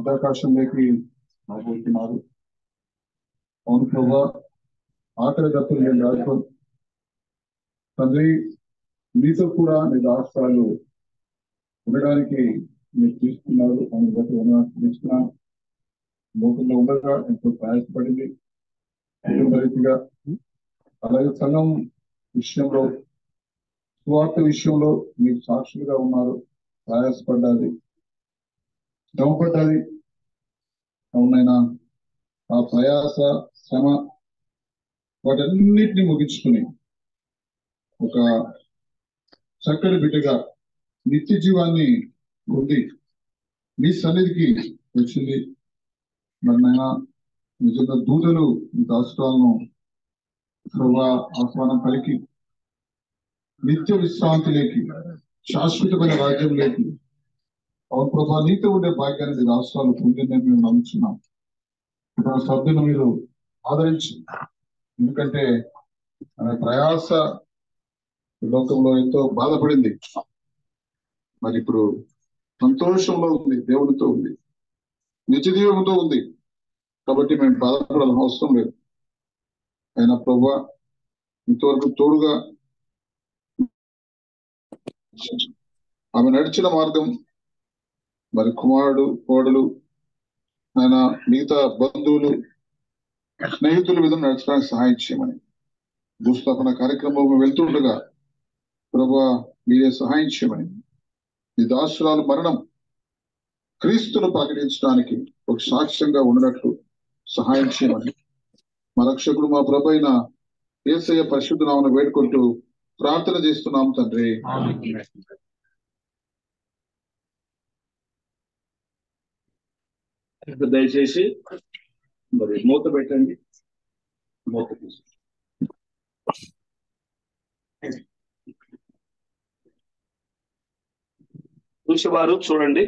మధ్యాకాశంలోకి రాబోతున్నారు. అవును ప్రభా, ఆఖరి దత్తులు నేను రాష్ట్రం తండ్రి, మీతో కూడా నీ రాష్ట్రాలు ఉండడానికి మీరు తీసుకున్నారు. అని బట్టి తీసుకున్నాను. లోకంలో ఉండగా ఎంతో ప్రయాసపడింది కుటుంబ రీతిగా. అలాగే సంఘం విషయంలో, స్వార్థ విషయంలో మీరు సాక్షులుగా ఉన్నారు. ప్రయాసపడ్డాది, శ్రమపడ్డాది. అవునైనా ఆ ప్రయాస, శ్రమ వాటన్నిటిని ముగించుకుని ఒక చక్కటి బిడ్డగా నిత్య జీవాన్ని పొంది మీ సన్నిధికి వచ్చింది. మరి నాయన నిజంగా దూతలు మీ రాష్ట్రాలను ఆహ్వానం పలికి నిత్య విశ్రాంతిలోకి, శాశ్వతమైన రాజ్యంలోకి, అవును ప్రభా, నీతో ఉండే భాగ్యాన్ని రాష్ట్రాలు పొందిందని మేము నమ్ముతున్నాం. ఇప్పుడు సభ్యులు మీరు ఆదరించి, ఎందుకంటే ఆమె ప్రయాస లోకంలో ఎంతో బాధపడింది. మరి ఇప్పుడు సంతోషంలో ఉంది, దేవుడితో ఉంది, నిత్యజీవంతో ఉంది. కాబట్టి మేము బాధపడాల్సిన అవసరం లేదు. అయినా ప్రభా, ఇంతవరకు తోడుగా ఆమె నడిచిన మార్గం, మరి కుమారుడు, కోడలు, ఆయన మిగతా బంధువులు, స్నేహితుల విధంగా నడచడానికి సహాయం చేయమని, భూస్థాపన కార్యక్రమం వెళ్తుండగా ప్రభా మీరే సహాయం చేయమని, ఈ దాసురాలు మరణం క్రీస్తును ప్రకటించడానికి ఒక సాక్ష్యంగా ఉండనట్లు సహాయం చేయమని, మా రక్షకుడు మా ప్రభు అయిన యేసయ్య పరిశుద్ధ నామమున వేడుకుంటూ ప్రార్థన చేస్తున్నాం తండ్రి. దయచేసి మరి మూత పెట్టండి. మూత చూసేవారు చూడండి.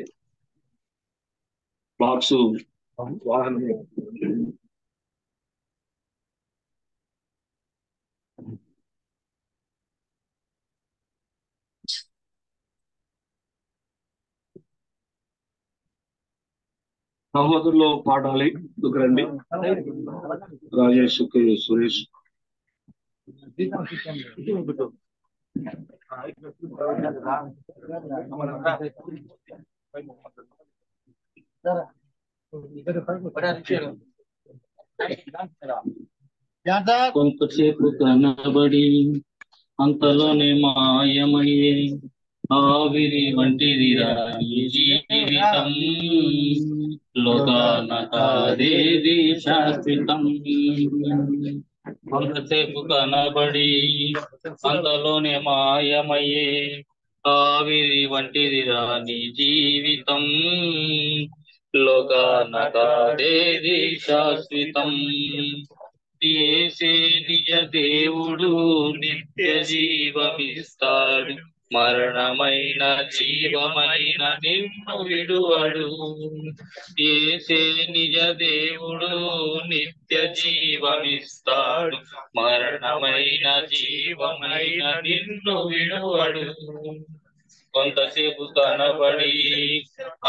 బాక్స్ వాహనం సహోదరులు పాడాలి. రండి. రాజేష్, సురేష్. కొంతసేపు కనబడి అంతలోనే మాయమయ్యే ఆవిరి వంటిది జీవితం, లోకాన కాదేది శాశ్వతం. కొంతసేపు కనబడి అంతలోనే మాయమయ్యే ఆవిరి వంటిది రాని జీవితం, లోకాన కాదేది శాశ్వతం. యేసే నిజ దేవుడు, నిత్య జీవమిస్తాడు, మరణమైన జీవమైన నిన్ను విడువడు. యేసే నిజ దేవుడు, నిత్య జీవమిస్తాడు, మరణమైన జీవమైన నిన్ను విడువడు. కొంతసేపు కనబడి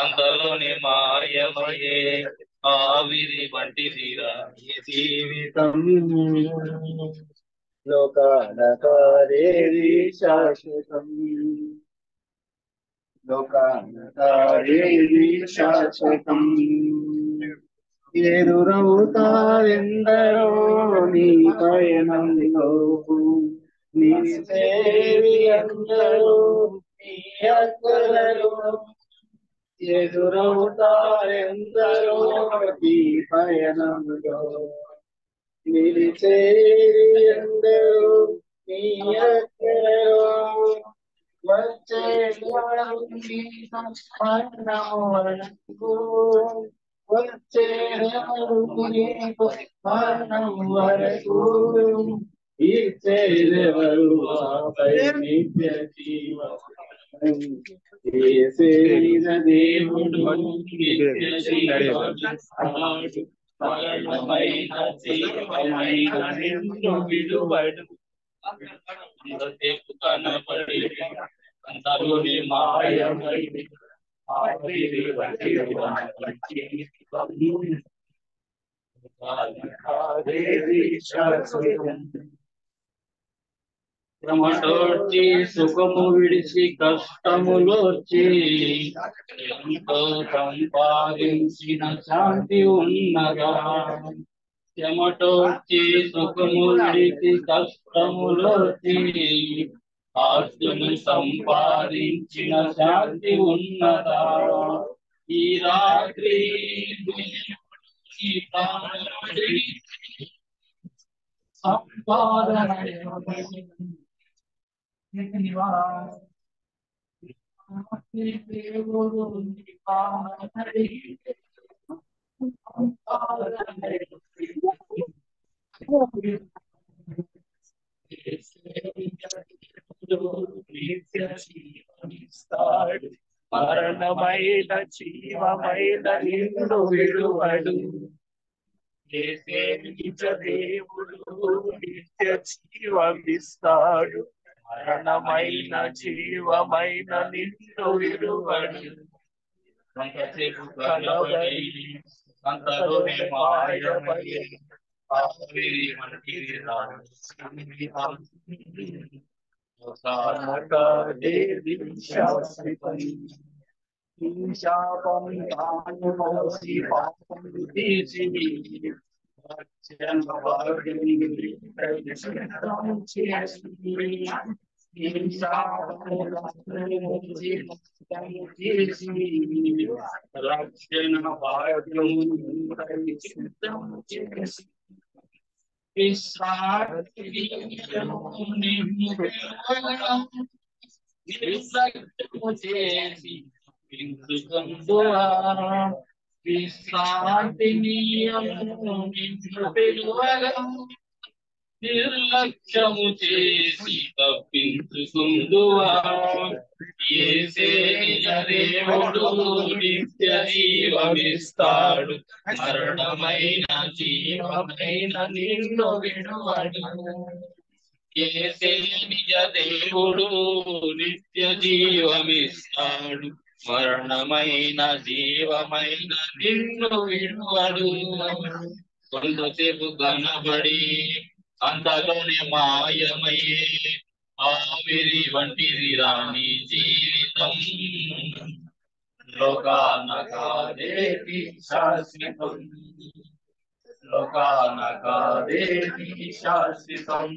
అంతలోనే మాయమయ్యే ఆవిరి వంటిది జీవితం, లోకాన కాదేది శాశ్వతం, లోకాన కాదేది శాశ్వతం. ఎదురవుతారెందరో నీ పయనంలో, నీ సేవి అందరూ నీ అక్కలలో. ఎదురవుతారెందరో నీ పయనంలో, నిలిచేరి అందరూ నీ అక్కలలో. వచ్చే మరణము వరకు, వచ్చే మరణం వరకు, ఇచ్చేదెవరు ఆపై నిత్య జీవం. యేసే నిజ దేవుడు, నిత్య జీవమిస్తాడు, మరణమైన జీవమైన నిన్ను విడువడు. కొంతసేపు కనబడి అంతలోనే మాయమయ్యే శ్రమటోర్చి సుఖము విడిచి కష్టములోర్చి ఎంతో సంపాదించిన శాంతి ఉన్నగా. శ్రమటోర్చి సుఖము విడిచి కష్టములోర్చి ఆస్తులు సంపాదించిన శాంతి ఉన్నదా. ఈ రాత్రి ఈ ప్రాణముడి సంపాదన దేవుడు మరణమైన జీవమైన నిన్ను విడువడు. యేసే నిజ దేవుడు నిత్య జీవమిస్తాడు. మరణమైన జీవమైన నిన్ను విడువడు. అంతసేపు కలవరి అంతలోనే మాయమయ్యే ఆవిరి వంటిది రాను. దేవి శాశ్వతం శాపం తాను మోసి పాపం తీసి రక్షణ భాగ్యం చేసి నిర్లక్ష్యము చేసి తప్పించుకుందువా. యేసే నిజ దేవుడు నిత్య జీవమిస్తాడు. మరణమైన జీవమైన నిన్ను విడువడు. యేసే నిజ దేవుడు నిత్య జీవమిస్తాడు. మరణమైన జీవమైన నిన్ను విడువడు. కొంతసేపు కనబడి అంతలోనే మాయమయ్యే ఆవిరి వంటిది రాని జీవితం. లోకాన కాదేవి శాశ్వతం, లోకాన కాదేవి శాశ్వతం.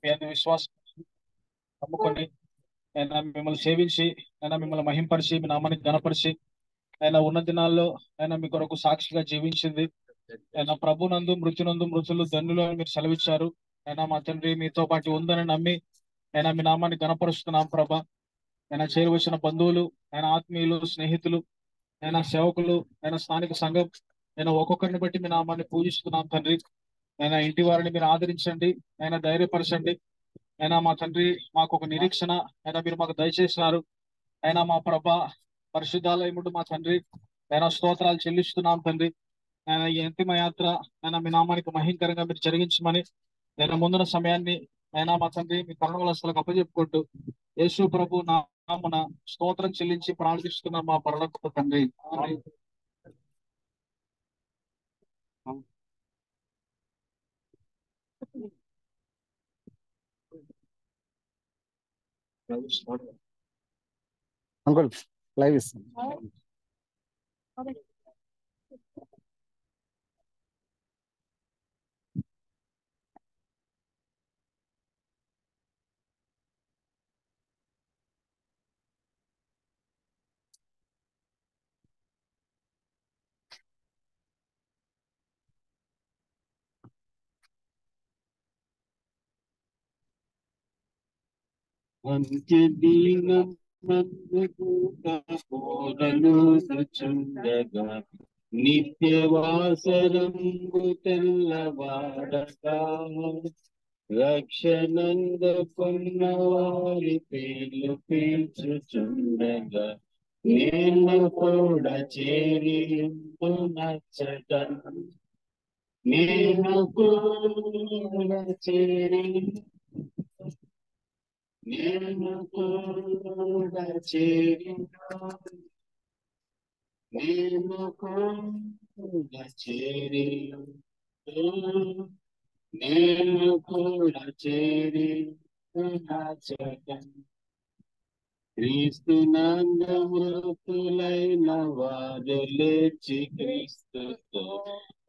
మీ అందరి విశ్వాసం నమ్ముకొని ఆయన మిమ్మల్ని సేవించి ఆయన మిమ్మల్ని మహింపరిచి మీ నామానికి ఘనపరిచి ఆయన ఉన్న దినాల్లో ఆయన మీ కొరకు సాక్షిగా జీవించింది. ఆయన ప్రభునందు మృతులు ధన్యులు అని మీరు సెలవిచ్చారు. ఆయన మా తండ్రి మీతో పాటు ఉందని నమ్మి ఆయన మీ నామాన్ని ఘనపరుస్తున్నాం ప్రభా. ఆయన చేరువచ్చిన బంధువులు, ఆయన ఆత్మీయులు, స్నేహితులు, ఆయన సేవకులు, ఆయన స్థానిక సంఘం, ఆయన ఒక్కొక్కరిని బట్టి మీ నామాన్ని పూజిస్తున్నాం తండ్రి. ఆయన ఇంటి వారిని మీరు ఆదరించండి, ఆయన ధైర్యపరచండి. ఆయన మా తండ్రి మాకు ఒక నిరీక్షణ ఆయన మీరు మాకు దయచేసినారు. ఆయన మా ప్రభ పరిశుద్ధాలయముడు మా తండ్రి ఆయన స్తోత్రాలు చెల్లిస్తున్నాం తండ్రి. ఆయన ఈ అంతిమ యాత్ర ఆయన మీ నామానికి మహింకరంగా మీరు జరిగించమని ఆయన ముందున్న సమయాన్ని ఆయన మా తండ్రి మీ కరుణవలసలకు అప్పచెప్పుకుంటూ యేసు ప్రభు నామమున స్తోత్రం చెల్లించి ప్రార్థిస్తున్న మా పరలోకపు తండ్రి. అంకుల్ లైవ్ ఇస్తాను. చుండగా నిత్యవాసరంబు తెల్లవాడగా రక్షణంద కొన్నవారి పేర్లు పీల్చుచుండగా నేను కూడా చేరి నచ్చట నేను కూడా చేరి నేను కూడా చేరి నేను కూడా చేరి నేను కూడా చేరి క్రీస్తు నందమృతులైన వారు లేచి క్రీస్తుతో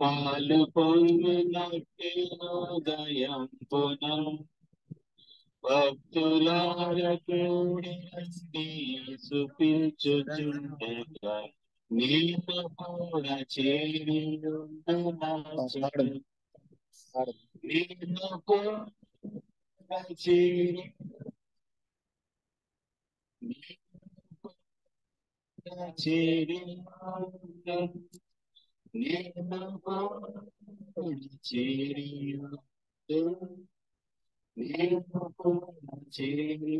పాలు పొందినట్టి హృదయం పునం భక్తులార కూడి సుపించుచుండగా నేను కూడా చేరి నేను కూడా చేరి చేరి నేను కూడా చేరి నేను కూడా చేరి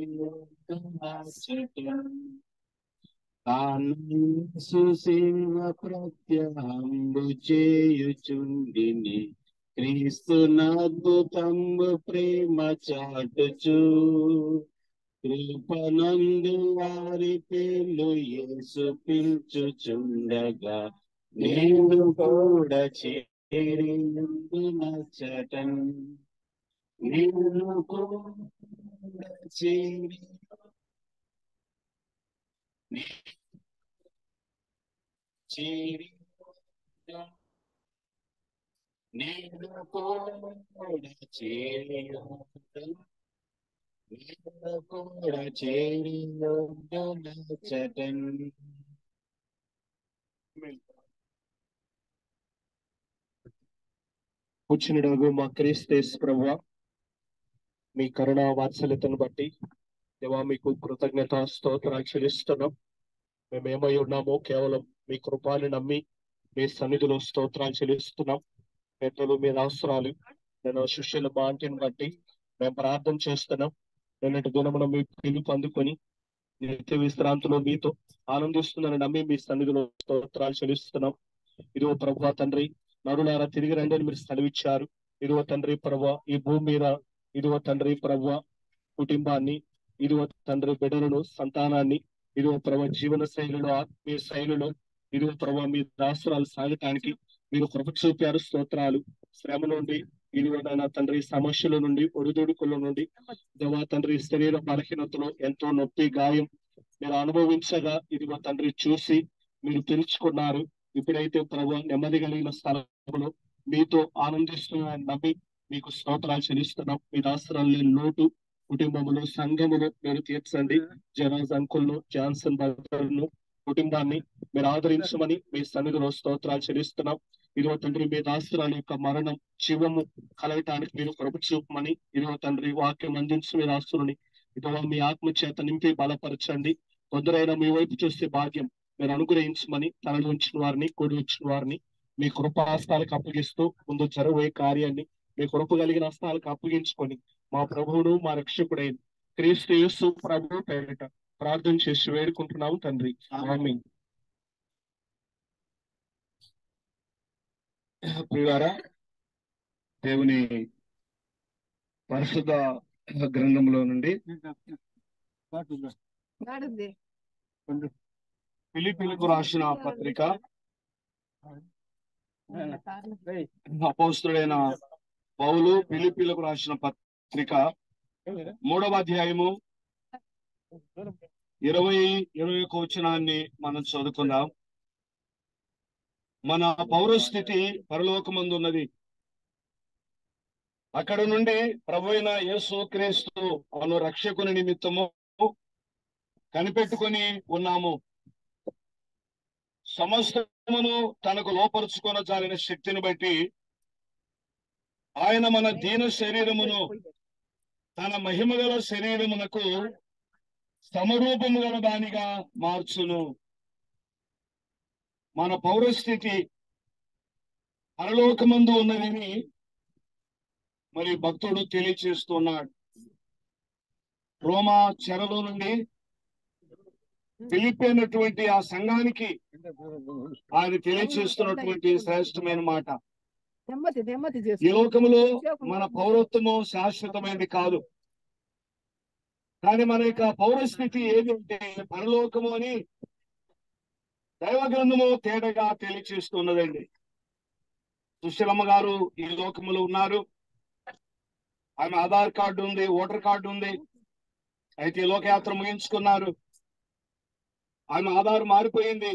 సుసేవ ప్రత్యహంబు చేయుచుండిని క్రీస్తునద్భుతంబు ప్రేమ చాటుచు కృపనందు వారి పేర్లు యేసు పిలుచుచుండగా నేను కూడా చేరి నచ్చటం నేను కూడా చేరి చేరి నేను కూడా చేరి నేను కూడా చేరి నచ్చటం. కూర్చునిడగు మా క్రీస్తు ప్రభువా, మీ కరుణ వాత్సల్యతను బట్టి దేవా మీకు కృతజ్ఞత స్తోత్రాలు చెల్లిస్తున్నాం. మేమేమై ఉన్నామో కేవలం మీ కృపాన్ని నమ్మి మీ సన్నిధిలో స్తోత్రాలు చెల్లిస్తున్నాం. పెద్దలు మీ అవసరాలు నేను శిష్యుల బాంటిని బట్టి మేము ప్రార్థన చేస్తున్నాం. నిన్నటి దినమున మీ పిలుపు అందుకొని నిత్య విశ్రాంతిలో మీతో ఆనందిస్తుందని నమ్మి మీ సన్నిధిలో స్తోత్రాలు చెల్లిస్తున్నాం. ఇదిగో ప్రభువా తండ్రి, నరులారా తిరిగి రండి అని మీరు సెలవిచ్చారు. ఇదిగో తండ్రి ప్రభువా, ఈ భూమి మీద ఇదిగో తండ్రి ప్రభువా కుటుంబాన్ని, ఇదిగో తండ్రి బిడ్డలను, సంతానాన్ని, ఇదిగో ప్రభు జీవన శైలిలో, ఆత్మీయ శైలిలో ఇదిగో ప్రభు మీ దాసురాలు సాగటానికి మీరు కృప చూపారు. స్తోత్రాలు. శ్రమ నుండి ఇదిగో నా తండ్రి సమస్యల నుండి, ఒడిదుడుకుల నుండి దేవా తండ్రి శరీర బలహీనతలో ఎంతో నొప్పి గాయం మీరు అనుభవించగా ఇదిగో తండ్రి చూసి మీరు తెలుసుకున్నారు. ఇప్పుడైతే ప్రభు నెమ్మది కలిగిన స్థలంలో మీతో ఆనందిస్తున్నారని నమ్మి మీకు స్తోత్రాలు చెల్లిస్తున్నాం. మీ దాసరాలు లేని లోటు కుటుంబములు సంఘములు మీరు తీర్చండి. జనాజ్ అంకుల్ను, జాన్సన్ బ్రదర్ను, కుటుంబాన్ని మీరు ఆదరించమని మీ సన్నిధిలో స్తోత్రాలు చెల్లిస్తున్నాం. ఇదిగో తండ్రి, మీ దాసరాల యొక్క మరణం జీవము కలగటానికి మీరు కృప చూపమని, ఇదిగో తండ్రి, వాక్యం అందించి మీ దాసురుని ఇదిగో మీ ఆత్మ చేత నింపి బలపరచండి. కొందరైనా మీ వైపు చూస్తే భాగ్యం మీరు అనుగ్రహించమని, తనలో ఉంచిన వారిని, కూడి వచ్చిన వారిని మీ కృపాస్తాలకు అప్పగిస్తూ ముందు జరగబోయే కార్యాన్ని మీ కృప కలిగిన హస్తాలకు అప్పగించుకొని మా ప్రభువును మా రక్షకుడైన క్రీస్తు యేసు ప్రభు పేరిట ప్రార్థన చేసి వేడుకుంటున్నాము తండ్రి. ఆమేన్. ప్రియులారా, దేవుని పరిశుద్ధ గ్రంథంలో నుండి ఫిలిప్పీలకు రాసిన పత్రిక అపోస్తలుడైన పౌలు ఫిలిప్పీలకు రాసిన పత్రిక 3వ అధ్యాయము 21 వచనాన్ని మనం చదువుకుందాం. మన పౌరస్థితి పరలోకమందున్నది. అక్కడ నుండి ప్రభువైన యేసు క్రీస్తు అను రక్షకుని నిమిత్తము కనిపెట్టుకొని ఉన్నాము. సమస్తమును తనకు లోపరుచుకొన జాలిన శక్తిని బట్టి ఆయన మన దీన శరీరమును తన మహిమగల శరీరమునకు సమరూపము గల దానిగా మార్చును. మన పౌరస్థితి పరలోకమందు ఉన్నదని మరి భక్తుడు తెలియచేస్తున్నాడు. రోమా చెరలో నుండి ఫిలిప్పీ అయినటువంటి ఆ సంఘానికి ఆయన తెలియచేస్తున్నటువంటి శ్రేష్టమైన మాట, ఈ లోకములో మన పౌరత్వము శాశ్వతమైనది కాదు, కానీ మన యొక్క పౌరస్థితి ఏదంటే పరలోకము అని దైవ గ్రంథము తేటగా తెలియచేస్తున్నదండి. సుశీలమ్మ గారు ఈ లోకములో ఉన్నారు. ఆమె ఆధార్ కార్డు ఉంది, ఓటర్ కార్డు ఉంది. అయితే ఈ లోకయాత్ర ముగించుకున్నారు. ఆమె ఆధార్ మారిపోయింది.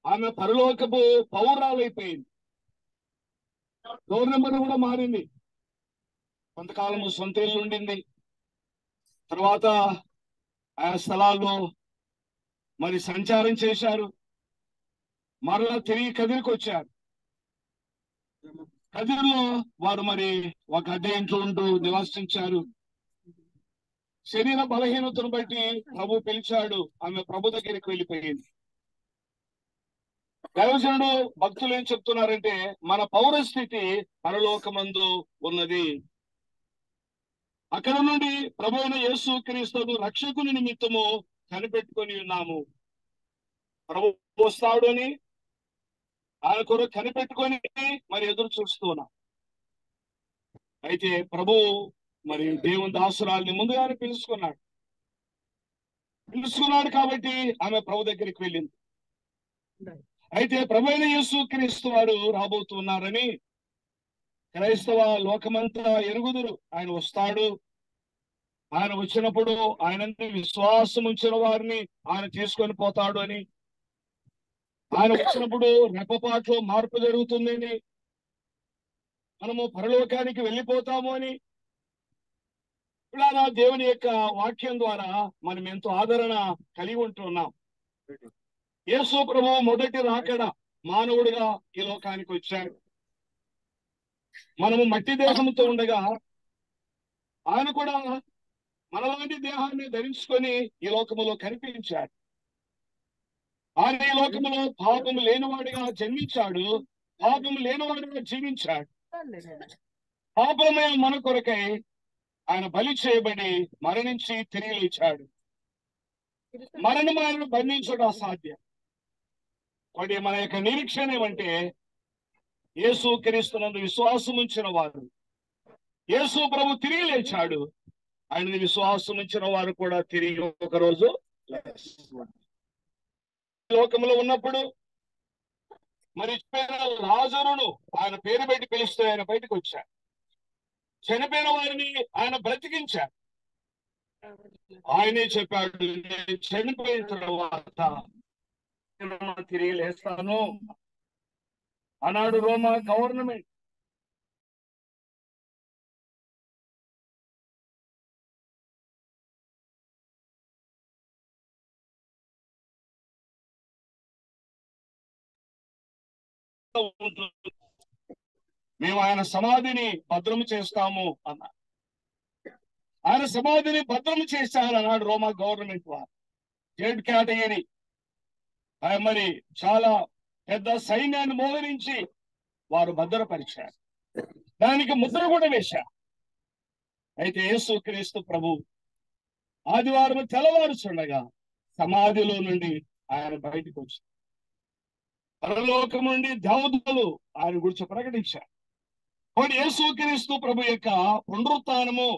ఆమె పరలోకపు పౌరాలైపోయింది. డోర్ నెంబర్ కూడా మారింది. కొంతకాలము సొంత ఇల్లు ఉండింది. తర్వాత ఆ స్థలాల్లో మరి సంచారం చేశారు. మరలా తిరిగి కదిరికి వచ్చారు. కదిరిలో వారు మరి ఒక అద్దె ఇంట్లో ఉంటూ నివాసించారు. శరీర బలహీనతను బట్టి ప్రభు పిలిచాడు. ఆమె ప్రభు దగ్గరికి వెళ్ళిపోయింది. దైవజనుడు భక్తులు ఏం చెప్తున్నారంటే మన పౌరస్థితి పరలోకమందు ఉన్నది. అక్కడ నుండి ప్రభు అయిన యేసు క్రీస్తును రక్షకుని నిమిత్తము కనిపెట్టుకొని ఉన్నాము. ప్రభు వస్తాడు అని ఆయన కొరకు కనిపెట్టుకొని మరి ఎదురు చూస్తున్నాం. అయితే ప్రభు మరి దేవుని దాసురాల్ని ముందుగానే పిలుచుకున్నాడు కాబట్టి ఆమె ప్రభు దగ్గరికి వెళ్ళింది. అయితే ప్రభు అయిన యేసు క్రీస్తు వారు రాబోతున్నారని క్రైస్తవ లోకమంతా ఎరుగుదురు. ఆయన వస్తాడు. ఆయన వచ్చినప్పుడు ఆయన విశ్వాసం ఉంచిన వారిని ఆయన తీసుకొని పోతాడు అని, ఆయన వచ్చినప్పుడు రెప్పపాట్లో మార్పు జరుగుతుందని, మనము పరలోకానికి వెళ్ళిపోతాము అని ఇలా దేవుని యొక్క వాక్యం ద్వారా మనం ఎంతో ఆదరణ కలిగి ఉంటున్నాం. యేసు ప్రభు మొదటి రాకడ మానవుడిగా ఈ లోకానికి వచ్చాడు. మనము మట్టి దేహంతో ఉండగా ఆయన కూడా మనలాంటి దేహాన్ని ధరించుకొని ఈ లోకములో కనిపించాడు. ఆయన ఈ లోకములో పాపము లేనివాడిగా జన్మించాడు, పాపము లేనివాడిగా జీవించాడు. పాపమైన మన కొరకై ఆయన బలి చేయబడి మరణించి తిరిగి లేచాడు. మరణం ఆయన బంధించడం అసాధ్యం. వాటి మన యొక్క నిరీక్షణ ఏమంటే యేసు క్రీస్తునందు విశ్వాసం ఉంచిన వారు, యేసు ప్రభు తిరిగి లేచాడు. ఆయన విశ్వాసం ఉంచిన వారు కూడా తిరిగి ఒకరోజు లోకంలో ఉన్నప్పుడు మరి లాజరును ఆయన పేరు పెట్టి పిలుస్తూ ఆయన బయటకు వచ్చాడు. చనిపోయిన వారిని ఆయన బ్రతికించాడు. ఆయనే చెప్పాడు, నేను చనిపోయిన తర్వాత తిరిగి లేస్తాను అన్నాడు రోమా గవర్నమెంట్. ఉంటుంది. మేము ఆయన సమాధిని భద్రము చేస్తాము అన్నారు. ఆయన సమాధిని భద్రము చేశారన్నాడు రోమా గవర్నమెంట్ వారు. జెడ్ కేటగిరీ మరి చాలా పెద్ద సైన్యాన్ని మోహరించి వారు భద్రపరిచారు. దానికి ముద్ర కూడా వేశారు. అయితే యేసుక్రీస్తు ప్రభు ఆదివారం తెల్లవారుచుండగా సమాధిలో నుండి ఆయన బయటకు వచ్చారు. పరలోకం నుండి దేవదూతలు ఆయన గురించి ప్రకటించారు. కాబట్టి యేసుక్రీస్తు ప్రభు యొక్క పునరుత్థానము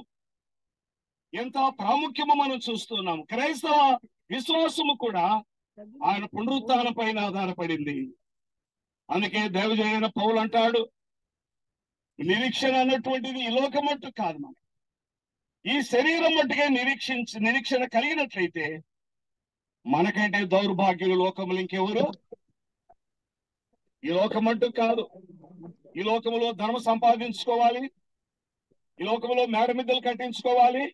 ఎంత ప్రాముఖ్యమో మనం చూస్తున్నాం. క్రైస్తవ విశ్వాసము కూడా ఆయన పునరుత్థానం పైన ఆధారపడింది. అందుకే దైవజనుడైన పౌలు అంటాడు, నిరీక్షణ అన్నటువంటిది ఈ లోకం మట్టు కాదు, మనం ఈ శరీరం మట్టుకే నిరీక్షణ కలిగినట్లయితే మనకంటే దౌర్భాగ్యులు లోకములు ఇంకెవరు? ఈ లోకం మట్టు కాదు. ఈ లోకములో ధనం సంపాదించుకోవాలి, ఈ లోకములో మేడమిద్దలు కట్టించుకోవాలి,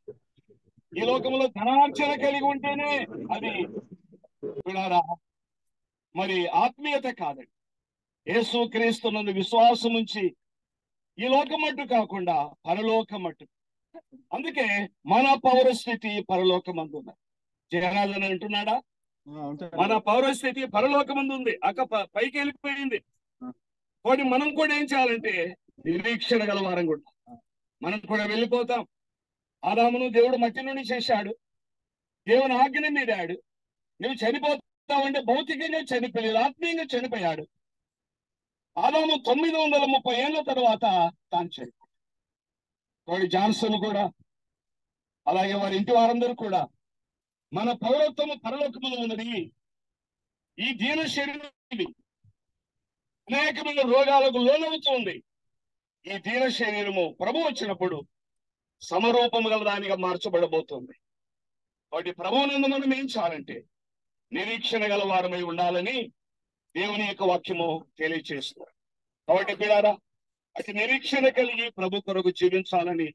ఈ లోకములో ధనార్జన కలిగి ఉంటేనే అది మరి ఆత్మీయత కాదండి. యేసుక్రీస్తునందు విశ్వాసం ఉంచి ఈ లోకం మట్టు కాకుండా పరలోకం మట్టు. అందుకే మన పౌరస్థితి పరలోకమందు ఉన్నది. జయరాజన్ అంటున్నాడా? మన పౌరస్థితి పరలోకమందు ఉంది. పైకి వెళ్ళిపోయింది. కాబట్టి మనం కూడా ఏం చేయాలంటే నిరీక్షణ గల వారం కూడా మనం కూడా వెళ్ళిపోతాం. ఆదామును దేవుడు మట్టి నుండి చేశాడు, దేవుని ఆజ్ఞని మీరాడు. నువ్వు చనిపోతావంటే భౌతికంగా చనిపోలేదు, ఆత్మీయంగా చనిపోయాడు. ఆదాము 930 ఏళ్ల తర్వాత తాను చనిపోయాడు. వాడి జాన్సన్ కూడా అలాగే వారి ఇంటి వారందరూ కూడా మన పౌరత్వము పరలోకములో ఉన్నది. ఈ దీన శరీరం అనేకమైన రోగాలకు లోనవుతుంది. ఈ దీన శరీరము ప్రభు వచ్చినప్పుడు సమరూపము గల దానిగా మార్చబడబోతుంది. కాబట్టి ప్రభువునందు మనం ఏం చేయాలంటే నిరీక్షణ గల వారమై ఉండాలని దేవుని యొక్క వాక్యము తెలియచేస్తున్నారు. కాబట్టి పిల్లారా, అతి నిరీక్షణ కలిగి ప్రభు కొరకు జీవించాలని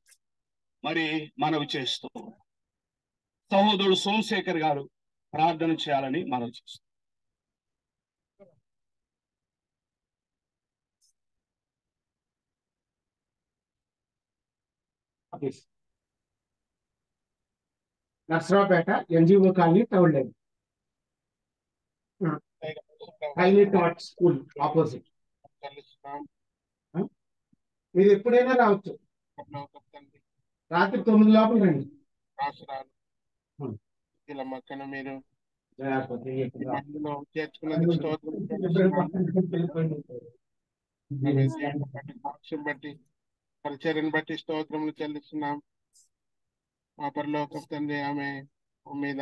మరి మనవి చేస్తూ సహోదరుడు సోమశేఖర్ గారు ప్రార్థన చేయాలని మనవి చేస్తారు. Narasaraopet NGO colony town line, highlight art school opposite. మీరు ఎప్పుడైనా రావచ్చు. రాత్రి 9 లోపల రండి. ఇలా మక్కన మీరు బట్టి పరిచర్యను బట్టి స్తోత్రములు చెల్లిస్తున్నాం. మా పరలోక తండ్రి, ఆమె మీద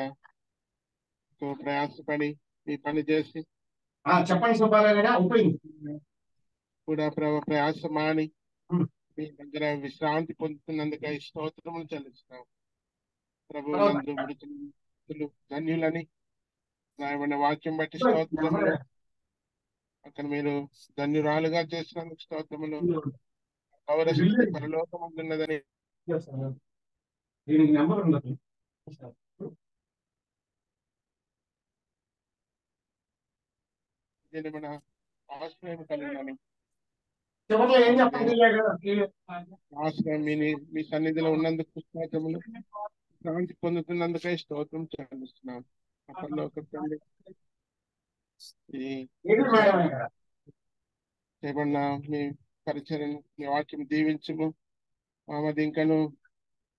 ప్రయాసపడి ఈ పని చేసి చెప్పండి సుబ్బారావు కూడా ప్రయాస మాని మీ దగ్గర విశ్రాంతి పొందుతున్నందుకై స్తోత్రములు చెల్లిస్తున్నాం. ప్రభు నందు మృతులు ధన్యులని రాయబడిన వాక్యం బట్టి స్తోత్రములు. అక్కడ మీరు ధన్యురాలుగా చేసినందుకు స్తోత్రములు. పౌరస్థితి పరలోకం ఉన్నదని దీనికి నెంబర్ ఉండదు. మన ఆశ్రయం కలిగినని ఆశ్రయం మీ సన్నిధిలో ఉన్నందుకు స్తోత్రములు. శాంతి పొందుతున్నందుకై స్తోత్రం చెల్లిస్తున్నాం. పరలోక తండ్రి, చేయబడిన మీ పరిచర్యను మీ వాక్యం దీవించుము. మామది ఇంకను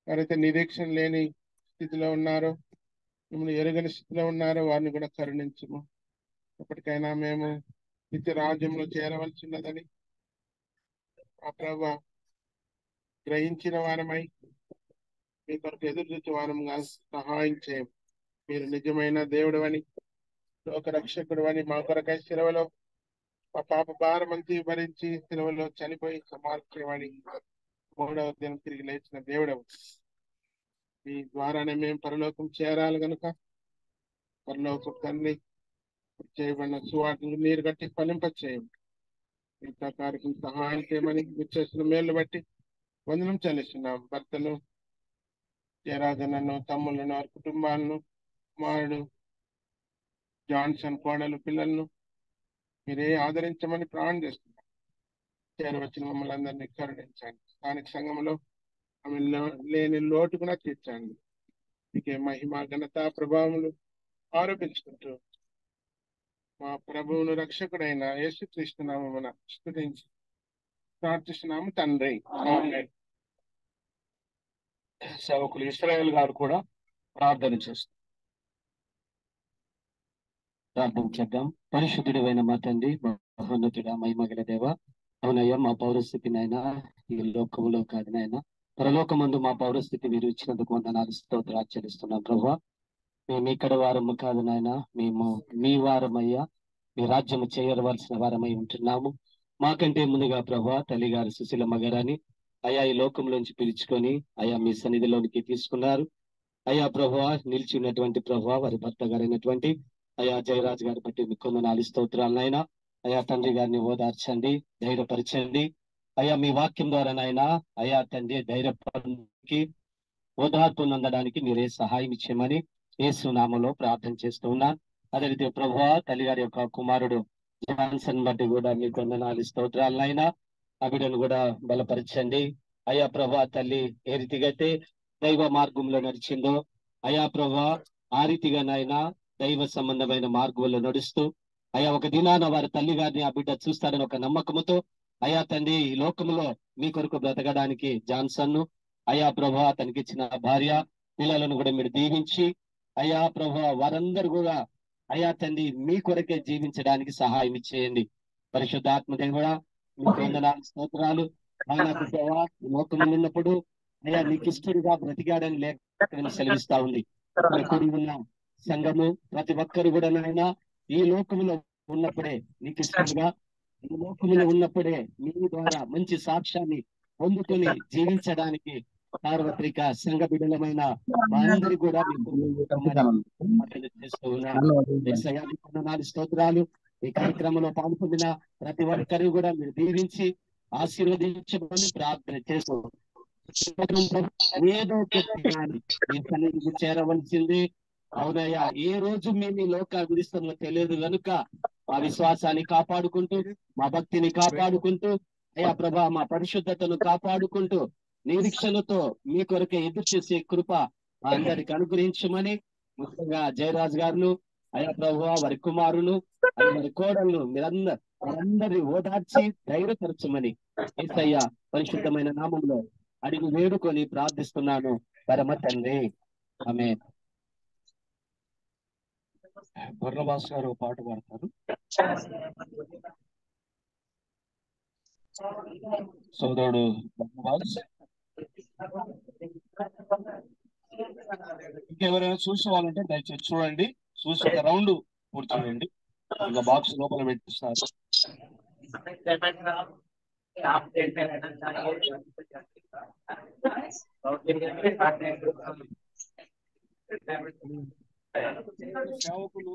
ఎవరైతే నిరీక్షణ లేని స్థితిలో ఉన్నారో, మిమ్మల్ని ఎరుగని స్థితిలో ఉన్నారో వారిని కూడా కరుణించుము. ఎప్పటికైనా మేము నిత్య రాజ్యంలో చేరవలసిన్నదని ఆ ప్రభు గ్రహించిన వారమై మీ కొరకు ఎదురు చూచే వారంగా సహాయం చేయం. మీరు నిజమైన దేవుడు అని, లోక రక్షకుడు అని, మా కొరకై శిలువలో మా పాప భారమంతి భరించి శిలువలో చనిపోయి సమార్చమని 3వ దినం తిరిగి లేచిన దేవుడవు. మీ ద్వారానే మేము పరలోకం చేరాలి కనుక పరలోకం తండ్రి చేయబడిన సువార్తను నీరు కట్టి ఫలింప చేయండి. ఇంత కార్యక్రమం సహాయం చేయమని మీరు చేసిన మేలు బట్టి వందనం చెల్లిస్తున్నాం. భర్తను, జయరాజనను, తమ్ములను, వారి కుటుంబాలను, కుమారుడు జాన్సన్, కోడలు, పిల్లలను మీరే ఆదరించమని ప్రాణం చేస్తున్నాం. చేరవచ్చిన మమ్మల్ని అందరినీ కరుణించండి. స్థానిక సంఘంలో ఆమె లేని లోటు కూడా తీర్చండి. మీకే మహిమ ఘనత ప్రభావములు ఆరోపించుకుంటూ మా ప్రభువును రక్షకుడైన యేసుక్రీస్తు నామమున స్తుతించి ప్రార్థిస్తున్నాము తండ్రి. ఆమేన్. సేవకులు ఇశ్రాయేల్ గారు కూడా ప్రార్థన చేస్తారు. ప్రార్థన చేద్దాం. పరిశుద్ధుడైన మా తండ్రి, మహోన్నతుడ, మహిమగల దేవ, అవునయ్యా మా పౌరస్థితిని అయినా ఈ లోకములో కాదు నాయన, పరలోకమందు మా పౌరస్థితి మీరు ఇచ్చినందుకు వందనాలు స్తోత్రాలు చెల్లిస్తున్నాం ప్రభువా. మేము ఇక్కడ వారము కాదు నాయన, మేము మీ వారమయ్యా, మీ రాజ్యము చేయవలసిన వారమై ఉంటున్నాము. మాకంటే ముందుగా ప్రభువా తల్లి గారు సుశీలమ్మ గారని అయా ఈ లోకంలోంచి పిలుచుకొని అయా మీ సన్నిధిలోనికి తీసుకున్నారు. అయా ప్రభువా నిలిచి ఉన్నటువంటి ప్రభువా వారి భర్త గారైనటువంటి అయా జయరాజ్ గారి బట్టి మీకు వందనాలు స్తోత్రాలనైనా. అయా తండ్రి గారిని ఓదార్చండి, ధైర్యపరచండి. అయా మీ వాక్యం ద్వారా నాయనా అయా తండ్రి ధైర్యపరికి ఓదార్పు నందడానికి మీరే సహాయం ఇచ్చేయమని యేసు నామములో ప్రార్థన చేస్తూ ఉన్నాను. అదే రీతి ప్రభువా తల్లి గారి యొక్క కుమారుడు జాన్సన్ బట్టి కూడా మీకు వందనాలు స్తోత్రాలనైనా. ఆ బిడ్డను కూడా బలపరచండి. అయా ప్రభా తల్లి ఏ రీతిగా అయితే దైవ మార్గంలో నడిచిందో అయా ప్రభా ఆ రీతిగా నాయనా దైవ సంబంధమైన మార్గంలో నడుస్తూ అయా ఒక దినాన వారి తల్లి గారిని ఆ బిడ్డ చూస్తాడని ఒక నమ్మకంతో అయా తండ్రి ఈ లోకంలో మీ కొరకు బ్రతకడానికి జాన్సన్ అయా ప్రభా తనకి ఇచ్చిన భార్య పిల్లలను కూడా మీరు దీవించి అయా ప్రభా వారందరూ కూడా అయా తండ్రి మీ కొరకే జీవించడానికి సహాయం ఇచ్చేయండి. పరిశుద్ధాత్మదేవి కూడా మీకు వందనాలు స్తోత్రాలు. నాకు ప్రభా ఈ లోకంలో ఉన్నప్పుడు అయా నీకు ఇష్టడుగా బ్రతికాడని లేఖనం సెలవిస్తా ఉంది. కూడి ఉన్న సంఘము ప్రతి ఒక్కరు కూడా నాయన ఈ లోకములో ఉన్నప్పుడే నీకు ఇష్టంగా ఈ లోకములో ఉన్నప్పుడే మీ ద్వారా మంచి సాక్ష్యాన్ని పొందుకొని జీవించడానికి సార్వత్రిక సంఘ బిడ్డలమైన అందరి కూడా మీకు చేస్తూ ఉన్నాను. స్తోత్రాలు. ఈ కార్యక్రమంలో పాల్పొందిన ప్రతి ఒక్కరు కూడా మీరు దీవించి ఆశీర్వదించమని ప్రార్థన చేస్తూ ఏదో ఈ సన్నిధికి చేరవలసింది. అవునయ్యా ఏ రోజు మేము ఈ లోక విడిస్తామో తెలియదు కనుక మా విశ్వాసాన్ని కాపాడుకుంటూ మా భక్తిని కాపాడుకుంటూ అయ్యా ప్రభా మా పరిశుద్ధతను కాపాడుకుంటూ నిరీక్షణతో మీ కొరకే ఎదురు చేసే కృప అందరికి అనుగ్రహించమని ముఖ్యంగా జయరాజ్ గారును అయ్యా ప్రభు వారి కుమారులు వారి కోడళ్ళు మీరందరి ఓదార్చి ధైర్యపరచమని యేసయ్య పరిశుద్ధమైన నామంలో అడిగి వేడుకొని ప్రార్థిస్తున్నాను పరమ తండ్రి. ఆమేన్. బర్నబాస్ గారు పాట పాడతారు. సోదరుడు బర్నబాస్. ఇంకెవరైనా చూసే వాళ్ళంటే దయచేసి చూడండి, చూసి ఒక రౌండ్ పూర్తి చేయండి. ఇంకా బాక్స్ లోపల పెట్టిస్తారు. సేవకులు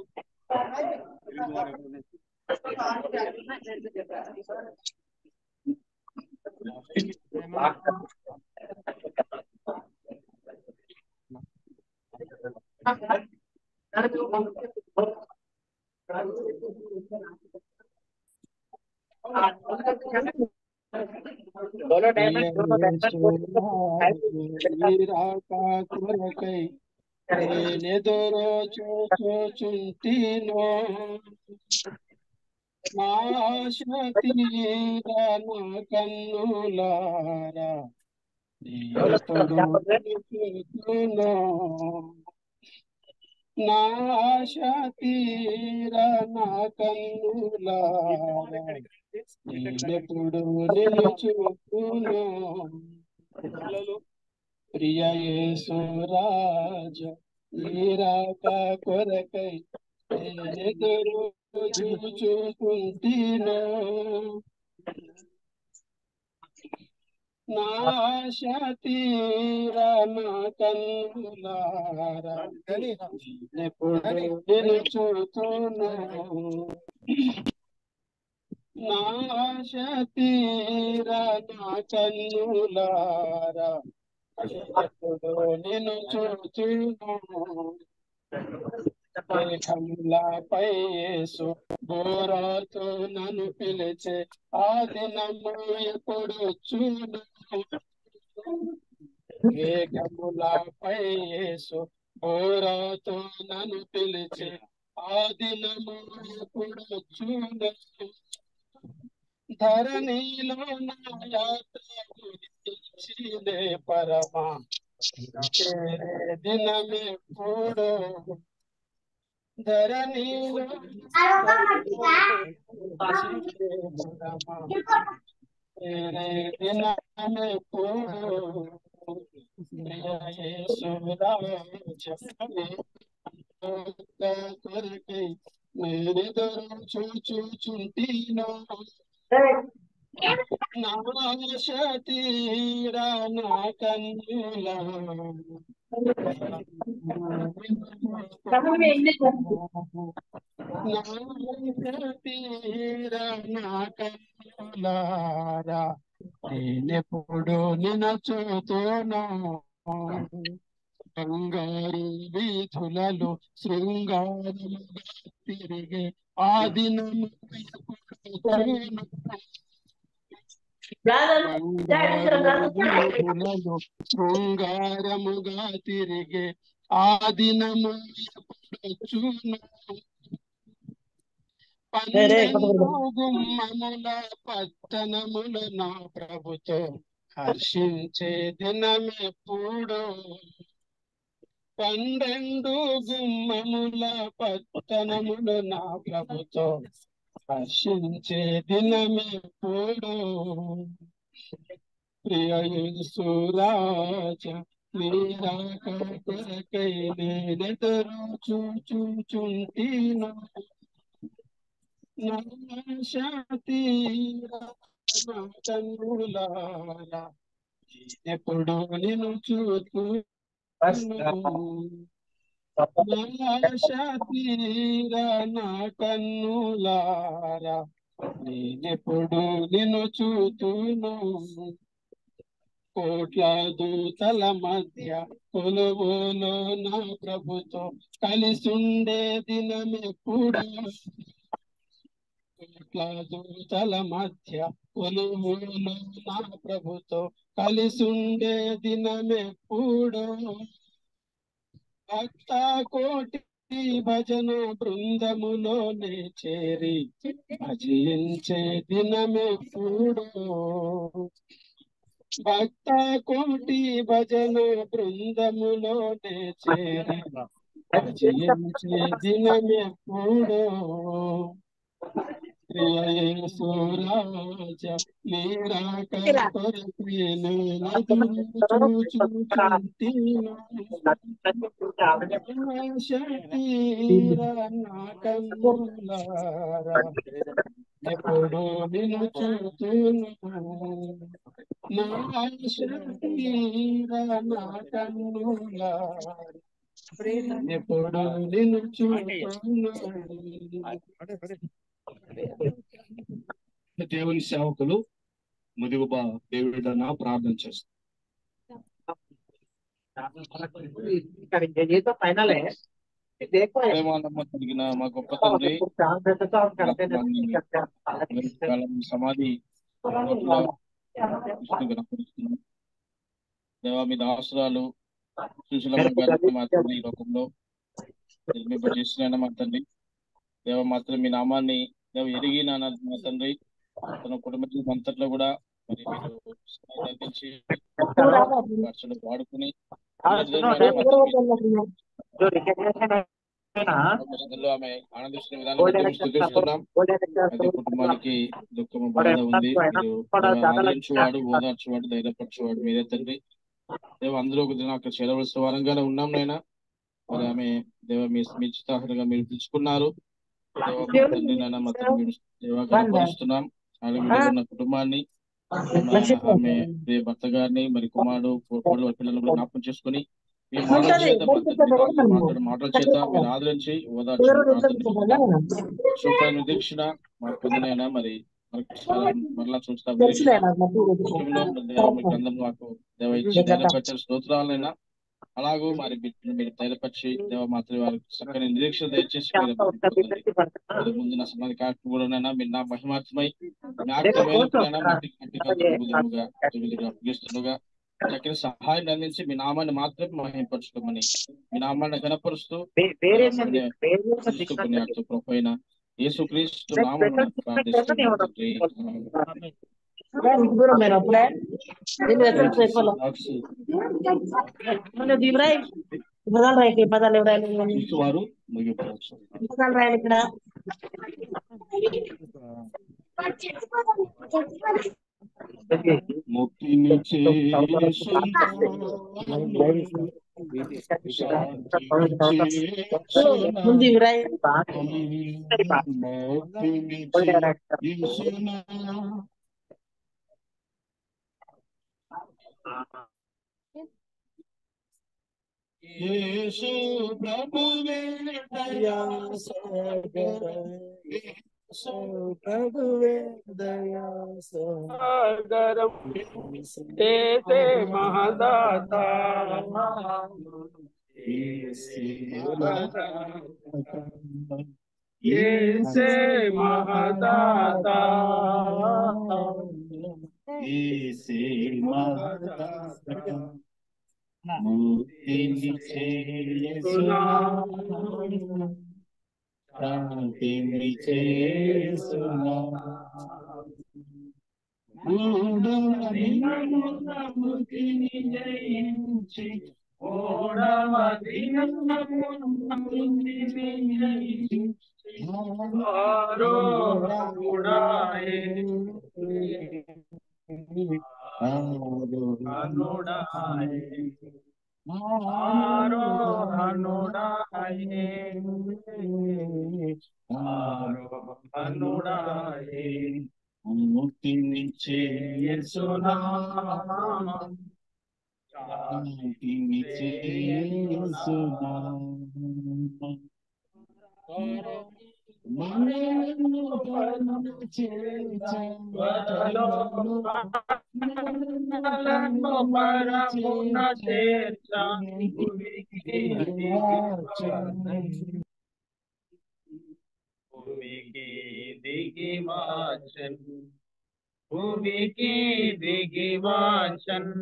నేనెదురు చూచుచుంటినో ఆశ తీరా నా కన్నులారా ఎప్పుడు చూచునో నా ఆశ తీరా నా కన్నులారా ఎప్పుడు నిలుచుకునో ప్రియ యేసు రాజా నీరాక కొరకై ఎదురు చూచుకుంటినో నా ఆశ తీరా నా కన్నులారా ఎప్పుడు నిలుచుకునో నా ఆశ తీరా నా కన్నులారా ఎప్పుడు నిన్ను చూచును మేఘములపై యేసు బోరాతో నన్ను పిలిచే ఆ దినము ఎప్పుడు చూడు. మేఘములపై యేసు బోరాతో నన్ను పిలిచే ఆ దినము ఎప్పుడు చూడు. ధరణిలో నా యాత్ర గురించినే పరమా దినమెప్పుడు. ధరణిలో దినమెప్పుడు. కొరకై నేనెదురు చూచుచుంటినో. నా ఆశ తీరా నా కన్నుల తీరా నా కన్నులారా నేనెప్పుడు నిన్ను చూతును. బంగారు వీధులలో శృంగారముగా తిరిగే ఆ దినము వీధులలో శృంగారముగా తిరిగే ఆ దినము చూను. 12 గుమ్మముల పట్టణములు నా ప్రభుతో హర్షించే దినమెప్పుడు. 12 గుమ్మముల పట్టణములు నా ప్రభుతో హర్షించే దినమెప్పుడు. ప్రియ యేసు రాజా నీ రాక కొరకై నేనెదురు చూచుచుంటినో. నా ఆశ తీరా నా కన్నులారా ఎప్పుడు నిన్ను చూతును. నా ఆశ తీరా నా కన్నులారా నేనెప్పుడు నిన్ను చూతును. కోట్ల దూతల మధ్య కొలువులో నా ప్రభుతో కలిసుండే దినమెప్పుడు. కోట్ల దూతల మధ్య కొలువులో నా ప్రభుతో కలిసుండే దినమెప్పుడు. భక్త కోటి భజన బృందములోనే చేరి భజించే దినమెప్పుడు. భక్త కోటి భజన బృందములోనే చేరి భజించే దినమెప్పుడు. ప్రియ యేసు రాజా నీ రాక కొరకై నేనెదురు చూచుచుంటినో. ఆశ తీరా నా కన్నులారా ఎప్పుడు నిన్ను చూతును. నా ఆశ తీరా నా కన్నులారా ఎప్పుడు నిన్ను చూతును. దేవుని సేవకులు ముదిగుబా దేవుడన్న ప్రార్థన చేస్తారు. కలిగిన మా గొప్ప తండ్రి సమాధి దేవా మీ దాసురాలు మా తండ్రి ఈ లోకంలో చేసిన మా తండ్రి దేవ మాత్రం మీ నామాన్ని దేవ ఎరిగి మా తండ్రి తన కుటుంబం అంతట్లో కూడా మరి మీరు వాడుకుని ఆమె ఆనందిస్తున్న విధానం స్థుతిస్తున్నాం. ప్రతి కుటుంబానికి దుఃఖము బాధ ఉంది. మీరు ఆదరించువాడు, ఓదార్చువాడు, ధైర్యపరచువాడు మీరే తండ్రి. దేవ అందులో ఒక దిన అక్కడ చేరవలసిన వారంగానే ఉన్నాం నైనా. మరి ఆమె దేవ మీ చిత్తాహరంగా మీరు పిలుచుకున్నారు. దేవ తండ్రి నైనా మా తండ్రి దేవాకరిస్తున్నాం. ఉన్న కుటుంబాన్ని ఆమె భర్త గారిని మరి కుమారుడు పిల్లలను కూడా జ్ఞాపకం చేసుకుని మీ మాటల చేత మాటల చేత మీరు ఆదరించి ఓదార్చు నిరీక్షణ మా పొందినైనా మరి మరలా చూస్తాం. మాకు దేవ ఇచ్చి ధైర్యపరిచిన స్తోత్రాలైనా అలాగూ మరి బిడ్డను మీరు ధైర్యపరిచి దేవ మాత్రం వారికి చక్కని నిరీక్షణ దయచేసి మీరు పొందండి. ముందున్న సమాధి కార్యక్రమం కూడానైనా మీరు నా మహిమాత్మై జ్ఞాపకమైనప్పుడైనా మట్టి కంటిగా ముగిస్తుండగా చక్కని సహాయాన్ని అందించి మీ నామాన్ని మాత్రమే మహిమపరచుకోమని మీ నామాన్ని గణపరుస్తూ ప్రభువైన యేసుక్రీస్తు నామమున ప్రార్థిస్తున్నాము. వారు ముగించవచ్చు. ముక్తినిచ్చే యేసు ప్రభువే దయా సాగర ప్రభువే దయా సాగరం ఏసే మహదాత ఏసే మహదాత ఏసే మహదాత ముక్తినిచ్చే యేసునా శాంతినిచ్చే యేసునా మూఢమతిని జయించి మూఢమతిని జయించి ఆరోహణుడాయే ముక్తినిచ్చే యేసునామం శాంతినిచ్చే యేసునామం మనను పరమున చేర్చని భూమికి దిగి వాచన్ భూమికి దిగి వాచన్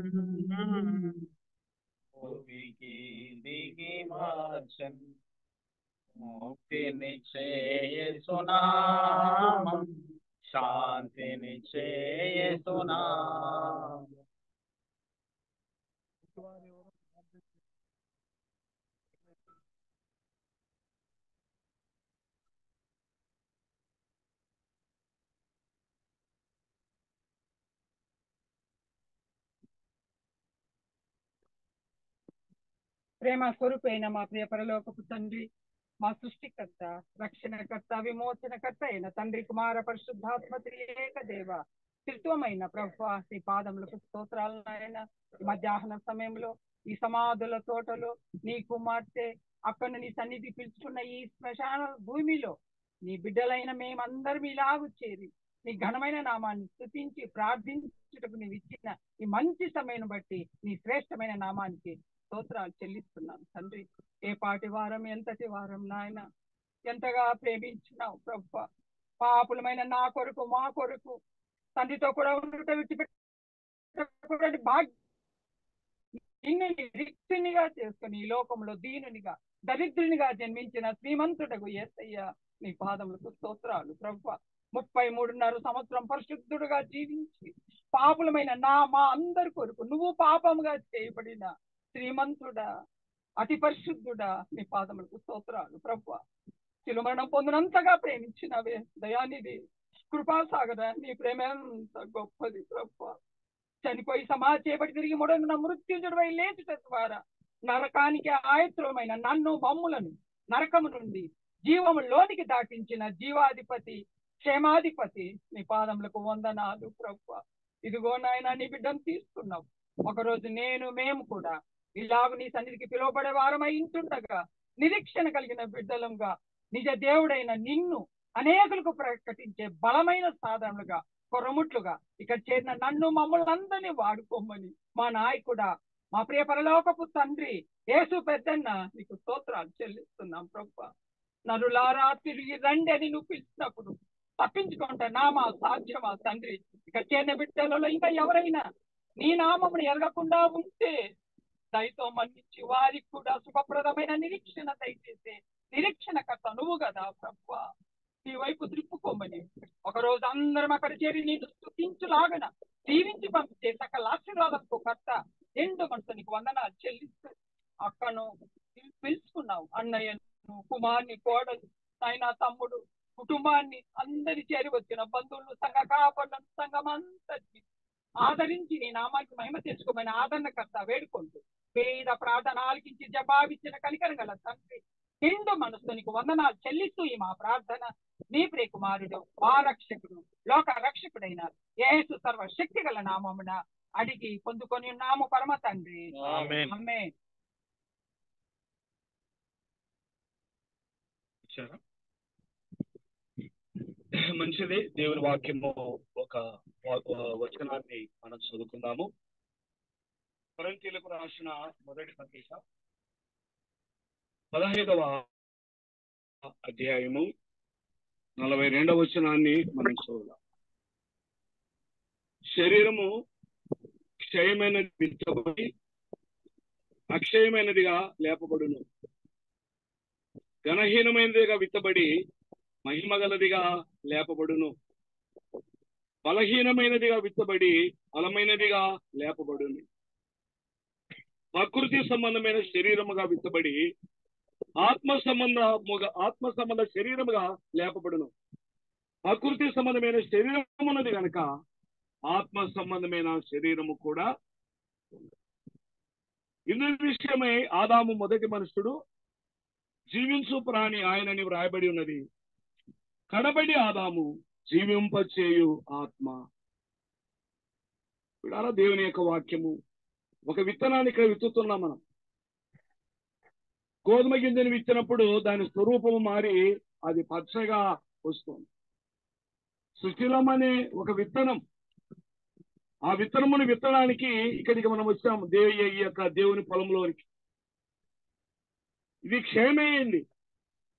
భూమికి దిగి వాచన్ ముక్తినిచ్చే యేసునామం శాంతినిచ్చే యేసునామం. ప్రేమ స్వరూపైన మా ప్రియ పరలోకపు తండ్రి, మా సృష్టికర్త, రక్షణకర్త, విమోచనకర్త అయిన తండ్రి, కుమార పరిశుద్ధాత్మ త్రియేక దేవ, త్రిత్వమైన ప్రభువా, నీ పాదములకు స్తోత్రాలు నాయన. మధ్యాహ్న సమయంలో ఈ సమాధుల తోటలో నీ కుమార్తె అక్కడ నీ సన్నిధి పిలుచుకున్న ఈ శ్మశాన భూమిలో నీ బిడ్డలైన మేమందరం ఇలాగు చేరి నీ ఘనమైన నామాన్ని స్తుతించి ప్రార్థించుటకు నీవు ఇచ్చిన ఈ మంచి సమయం బట్టి నీ శ్రేష్టమైన నామానికి స్తోత్రాలు చెల్లిస్తున్నాను తండ్రి. ఏ పాటి వారం, ఎంతటి వారం నాయన, ఎంతగా ప్రేమించినావు ప్రభువా. పాపులమైన నా కొరకు, మా కొరకు తండ్రితో కూడా ఉండుట విడిచిపెట్ట భాగ్యం నిన్ను రిక్తునిగా చేసుకుని ఈ లోకంలో దీనునిగా, దరిద్రునిగా జన్మించిన శ్రీమంతుడకు యేసయ్య నీ పాదములకు స్తోత్రాలు ప్రభువా. 33.5 సంవత్సరం పరిశుద్ధుడుగా జీవించి పాపులమైన మా అందరి కొరకు నువ్వు పాపముగా చేయబడిన శ్రీమంతుడా, అతి పరిశుద్ధుడా, నీ పాదములకు స్తోత్రాలు ప్రభువా. శిలుమరణం పొందినంతగా ప్రేమించినవే దయానిధి, కృపాసాగర, నీ ప్రేమ ఎంత గొప్పది ప్రభువా. చనిపోయి సమాధి చేయబడి తిరిగి మూడొందిన మృత్యుంజుడిపై లేచుట ద్వారా నరకానికి ఆయత్రమైన నన్ను, మమ్ములను నరకము నుండి జీవములోనికి దాటించిన జీవాధిపతి, క్షేమాధిపతి, నీ పాదములకు వందనాలు ప్రభువా. ఇదిగో నాయన, నీ బిడ్డను తీసుకున్నావు. ఒకరోజు మేము కూడా ఇలాగ నీ సన్నిధికి పిలువబడే వారమై ఉంటుండగా నిరీక్షణ కలిగిన బిడ్డలంగా నిజ దేవుడైన నిన్ను అనేకులకు ప్రకటించే బలమైన సాధనలుగా, కొరముట్లుగా ఇక్కడ చేరిన నన్ను, మమ్మల్ని అందరినీ వాడుకోమని మా నాయకుడా, మా ప్రియ పరలోకపు తండ్రి, యేసు పెద్దన్న నీకు స్తోత్రాలు చెల్లిస్తున్నాం ప్రభు. నరులారా తిరిగి రండి అని నువ్వు పిలిచినప్పుడు తప్పించుకుంటా నామా సాధ్యమా తండ్రి? ఇక చేన బిడ్డలలో ఇంకా ఎవరైనా నీ నామమును ఎరగకుండా ఉంటే దయతో మన్నించి వారికి కూడా శుభప్రదమైన నిరీక్షణ దయచేసే నిరీక్షణకర్త నువ్వు కదా ప్రభు. నీ వైపు త్రిప్పుకోమని ఒకరోజు అందరం అక్కడ చేరి నేను స్తుతించులాగన దీవించి పంపించే సకల ఆశీర్వాదంతో కర్త ఎండు మనసునికి వందనాలు చెల్లిస్తూ అక్కను పిలుచుకున్నావు. అన్నయ్యను, కుమార్ని, కోడలు, నాయన తమ్ముడు, కుటుంబాన్ని అందరి చేరి వచ్చిన బంధువులు, సంఘ కాపర్లను, సంఘం అంతటి ఆదరించి నీ నామానికి మహిమ తెచ్చుకోమని ఆదరణకర్త వేడుకుంటూ పేద ప్రార్థన ఆలకించి జవాబిచ్చిన కనికరం గల తండ్రి నిండు మనసునికి వందనాలు చెల్లిస్తూ ఈ మా ప్రార్థన నీ ప్రియ కుమారుడు మా రక్షకుడు లోక రక్షకుడైన యేసు సర్వశక్తి గల నామమున అడిగి పొందుకొని ఉన్నాము పరమ తండ్రి. ఆమేన్. మంచిది. దేవుని వాక్యము ఒక వచనాన్ని మనం చదువుకుందాము. కొరింథీయులకు రాసిన మొదటి పత్రిక 15వ అధ్యాయము 42వ వచనాన్ని మనం చదువుదాం. శరీరము క్షయమైనది విత్తబడి అక్షయమైనదిగా లేపబడును, ఘనహీనమైనదిగా విత్తబడి మహిమ గలదిగా లేపబడును, బలహీనమైనదిగా విత్తబడి బలమైనదిగా లేపబడును. ప్రకృతి సంబంధమైన శరీరముగా విత్తబడి ఆత్మ సంబంధ శరీరముగా లేపబడును. ప్రకృతి సంబంధమైన శరీరం ఉన్నది కనుక ఆత్మ సంబంధమైన శరీరము కూడా. ఇందు విషయమై ఆదాము మొదటి మనుషుడు, జీవించు ప్రాణి ఆయనని వ్రాయబడి ఉన్నది. కడబడి ఆదాము జీవింపచేయు ఆత్మ. ఇప్పుడు దేవుని యొక్క వాక్యము ఒక విత్తనాన్ని ఇక్కడ విత్తుతున్నాం మనం. గోధుమ గింజను విత్తినప్పుడు దాని స్వరూపము మారి అది పచ్చగా వస్తుంది. సుశీలం అనే ఒక విత్తనం, ఆ విత్తనమును విత్తడానికి ఇక్కడికి మనం వచ్చాము ఈ యొక్క దేవుని పొలంలోనికి. ఇది క్షయమేయండి,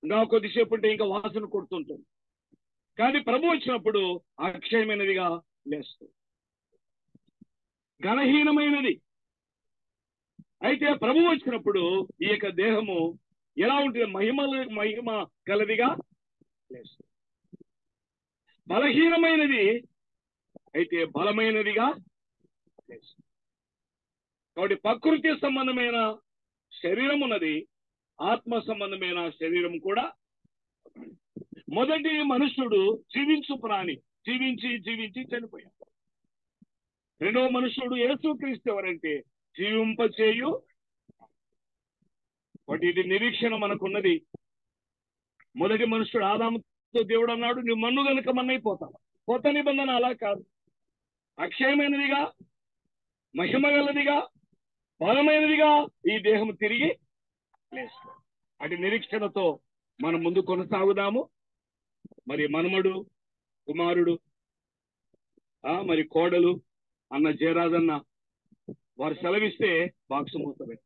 ఇంకా కొద్దిసేపు ఉంటే ఇంకా వాసన కొడుతుంటుంది. కానీ ప్రభు వచ్చినప్పుడు అక్షయమైనదిగా లేస్తుంది, ఘనహీనమైనది. అయితే ప్రభు వచ్చినప్పుడు ఈ యొక్క దేహము ఎలా ఉంటుంది? మహిమ గలదిగా లేస్తుంది. బలహీనమైనది అయితే బలమైనదిగా లేస్తుంది. కాబట్టి ప్రకృతి సంబంధమైన శరీరం ఉన్నది, ఆత్మ సంబంధమైన శరీరం కూడా. మొదటి మనుష్యుడు జీవించు ప్రాణి, జీవించి చనిపోయాడు. రెండవ మనుష్యుడు యేసుక్రీస్తు ఎవరంటే జీవింపచేయు. వాటి ఇది నిరీక్షణ మనకున్నది. మొదటి మనుష్యుడు ఆదాముతో దేవుడు అన్నాడు, నువ్వు మన్ను గనుక మన్నైపోతావు. కొత్త నిబంధన అలా కాదు, అక్షయమైనదిగా మహిమ గలదిగా బలమైనదిగా ఈ దేహం తిరిగి లేస్తుంది. అటు నిరీక్షణతో మనం ముందు కొనసాగుదాము. మరి మనమడు, కుమారుడు, మరి కోడలు అన్న జయరాజన్న వారు సెలవిస్తే బాక్సు మూత పెట్టారు.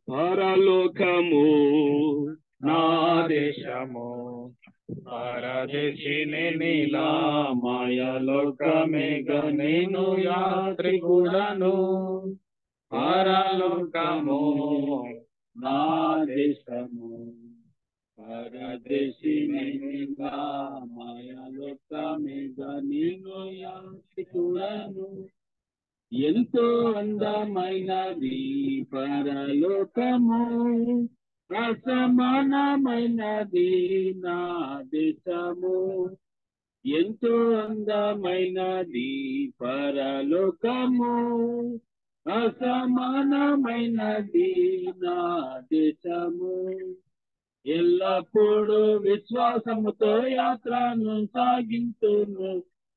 పరలోకము నా దేశము పరదేశిని నీలా మాయలోకమేగ నేను యాత్రికుడను. పరలోకము నా దేశము పరదేశిని నీలా మాయలోకమేగ నేను యాత్రికుడను. ఎంతో అందమైనది పరలోకము, అసమానమైనది నా దేశము. ఎంతో అందమైనది పరలోకము, అసమానమైనది నా దేశము. ఎల్లప్పుడూ విశ్వాసముతో యాత్రను సాగింతును,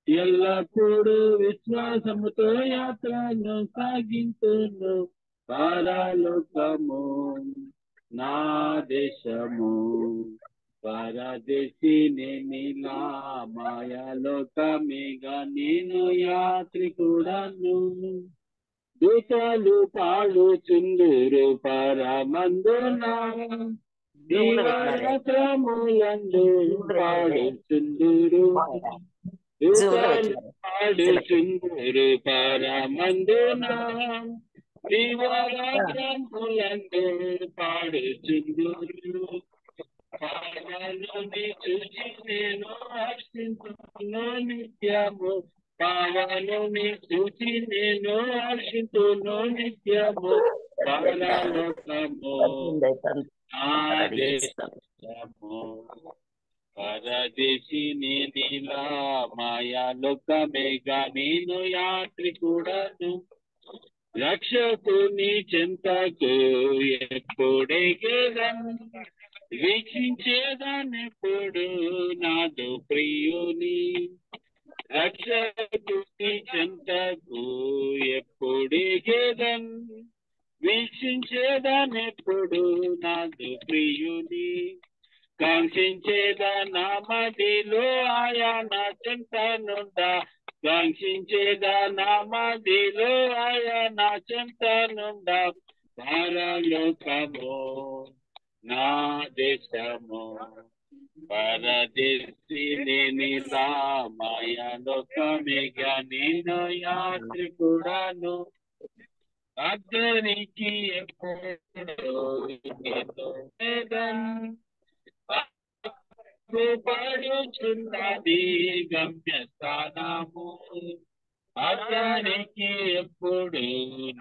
ఎల్లప్పుడూ విశ్వాసముతో యాత్రను సాగింతును. పరలోకము నా దేశము పరదేశి నేనిలా మాయలోకమేగా నేను యాత్రికుడను దూతలు పాడుచుందురు పరమందున దివారాత్రములందు పాడుచుందురు దూతలు పాడుచుందురు పరమందున దివారాత్రములందు పాడుచుందురు పావనుని చూచి నేను హర్షింతును నిత్యము పావనుని చూచి నేను హర్షింతును నిత్యము పరలోకము నా దేశము పరదేశి నేనిలా మాయాలోకమేగా నేను యాత్రికుడను రక్షకుని చెంతకు ఎప్పుడెగెదను వీక్షించేదానెప్పుడు నాదు ప్రియుని రక్షకుని చెంతకు ఎప్పుడెగెదను వీక్షించేదానెప్పుడు నాదు ప్రియుని కాంక్షించేదా నా మదిలో ఆయా నా చెంతనుండా కాంక్షించేదా నా మదిలో ఆయా నా చెంతనుండా పరలోకము నా దేశము పరదేశి నేనిలా మాయలోకమేగా నేను యాత్రికుడను అద్దరికి ఎప్పుడు పడుచున్నది గమ్యస్థానము అద్దరికి ఎప్పుడు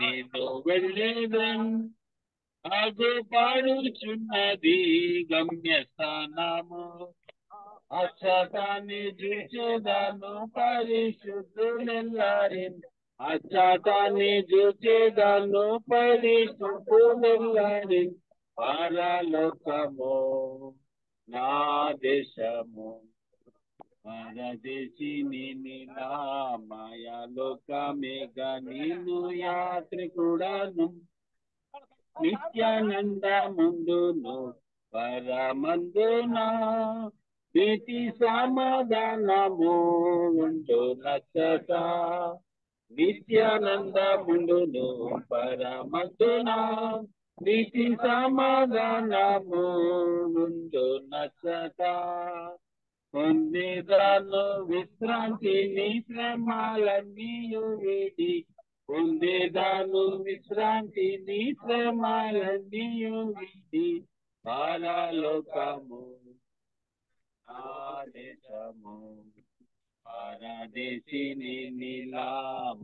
నేను వెళ్ళేదను అగుపడుచున్నది గమ్యస్థానము అచ్చటాన్ని చూచేదాను పరిశుద్ధులెల్లారి అచ్చటాన్ని చూచేదాను పరిశుద్ధులెల్లారి పరలోకము నా దేశము పరదేశి నేనిలా మాయాలోకమేగా నేను యాత్రికుడను నిత్యానందముందును పరమందున నీతి సమాధానము ఉండు నచ్చట నిత్యానందముందును పరమందున నీతి సమాధానము ఉండు నచ్చట పొందేదాను విశ్రాంతిని శ్రమలన్నీయు వీడి పొందేదాను విశ్రాంతిని శ్రమలన్నీయు వీడి పరలోకము నా దేశము పరదేశి నేనిలా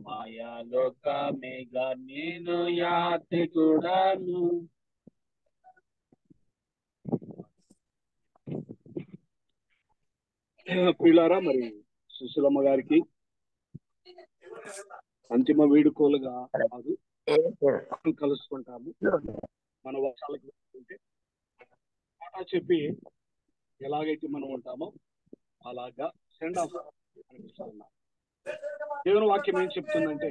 మాయాలోకమేగా నేను యాత్రికుడను పిల్లారా మరి సుశీలమ్మ గారికి అంతిమ వేడుకోలుగా కాదు కలుసుకుంటాము మన వర్షాలకు మాట చెప్పి ఎలాగైతే మనం ఉంటామో అలాగా సెండ్ ఆఫ్ అనిపిస్తున్నాం. దేవుని వాక్యం ఏం చెప్తుందంటే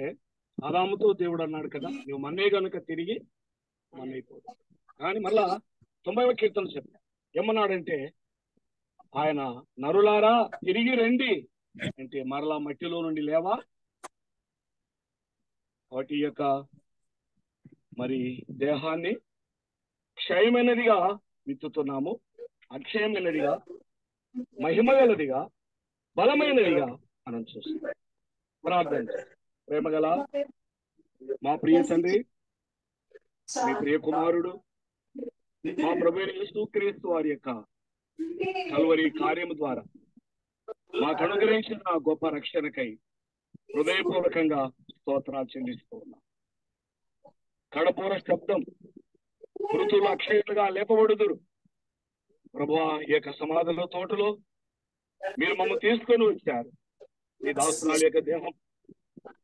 ఆదాముతో దేవుడు అన్నాడు కదా నువ్వు మన్నే కనుక తిరిగి మన్నైపోదు కానీ మళ్ళా 90వ కీర్తన చెప్పాడు ఏమన్నాడంటే ఆయన నరులారా తిరిగి రండి అంటే మరలా మట్టిలో నుండి లేవా వాటి యొక్క మరి దేహాన్ని క్షయమైనదిగా విత్తుతున్నాము అక్షయమైనదిగా మహిమగలదిగా బలమైనదిగా మనం చూస్తాం. ప్రార్థన ప్రేమగల మా ప్రియ తండ్రి మీ ప్రియ కుమారుడు మా ప్రభువైన యేసుక్రీస్తు వారి యొక్క కల్వరి కార్యము ద్వారా మాకు అనుగ్రహించిన గొప్ప రక్షణకై హృదయపూర్వకంగా స్తోత్రాలు చెల్లిస్తూ ఉన్నాం. కడపూర శబ్దం మృతులు అక్షయులుగా లేపబడుదురు ప్రభువా ఈ యొక్క సమాధుల తోటలో మీరు మమ్మల్ని తీసుకొని వచ్చారు. మీ దాసునాల యొక్క దేహం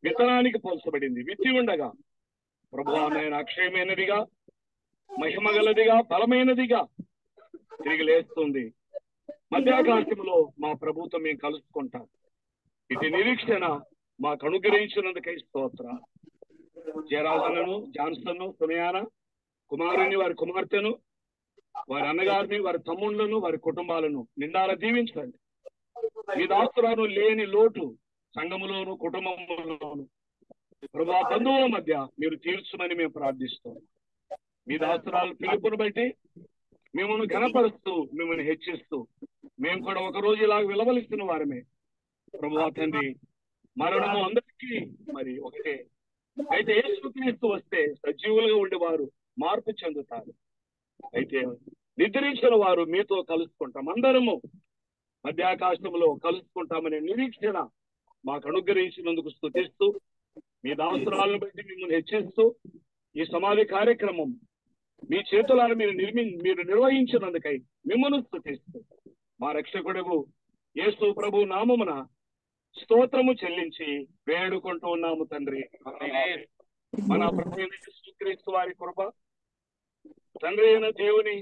విత్తనానికి పోల్చబడింది. విత్తి ఉండగా ప్రభువా నాయన అక్షయమైనదిగా మహిమగలదిగా బలమైనదిగా తిరిగి లేస్తుంది. మధ్యాకాశంలో మా ప్రభుత్వం మేము కలుసుకుంటాం. ఇటు నిరీక్షణ మాకు అనుగ్రహించినందుకై స్తోత్ర జయరాజన్నను, జాన్సన్, సునయాన కుమారుని, వారి కుమార్తెను, వారి అన్నగారిని, వారి తమ్ముళ్లను, వారి కుటుంబాలను నిండారా దీవించండి. మీ దాస్తురాను లేని లోటు సంఘములోను కుటుంబములోను ప్రభా బంధువుల మధ్య మీరు తీర్చుమని మేము ప్రార్థిస్తాం. మీ దాస్తురాలు పిలుపును బట్టి మిమ్మల్ని ఘనపరుస్తూ మిమ్మల్ని హెచ్చిస్తూ మేము కూడా ఒక రోజు ఇలాగ విలువలిస్తున్న వారమే ప్రభువా తండ్రి. మరణము అందరికీ మరి ఒకటే, అయితే యేసుక్రీస్తు వస్తే సజీవులుగా ఉండేవారు మార్పు చెందుతారు, అయితే నిద్రించిన వారు మీతో కలుసుకుంటాం, అందరము మధ్యాకాశంలో కలుసుకుంటామనే నిరీక్షణ మాకు అనుగ్రహించినందుకు స్తుతిస్తూ మీ దాసురాలను బట్టి మిమ్మల్ని హెచ్చిస్తూ ఈ సమాధి కార్యక్రమం మీ చేతులను మీరు నిర్వహించినందుకై మిమ్మల్ని స్తుతిస్తూ మా రక్షకుడు యేసు ప్రభు నామమున స్తోత్రము చెల్లించి వేడుకుంటూ ఉన్నాము తండ్రి. మన ప్రభు యేసుక్రీస్తు వారి కృప, తండ్రి అయిన దేవుని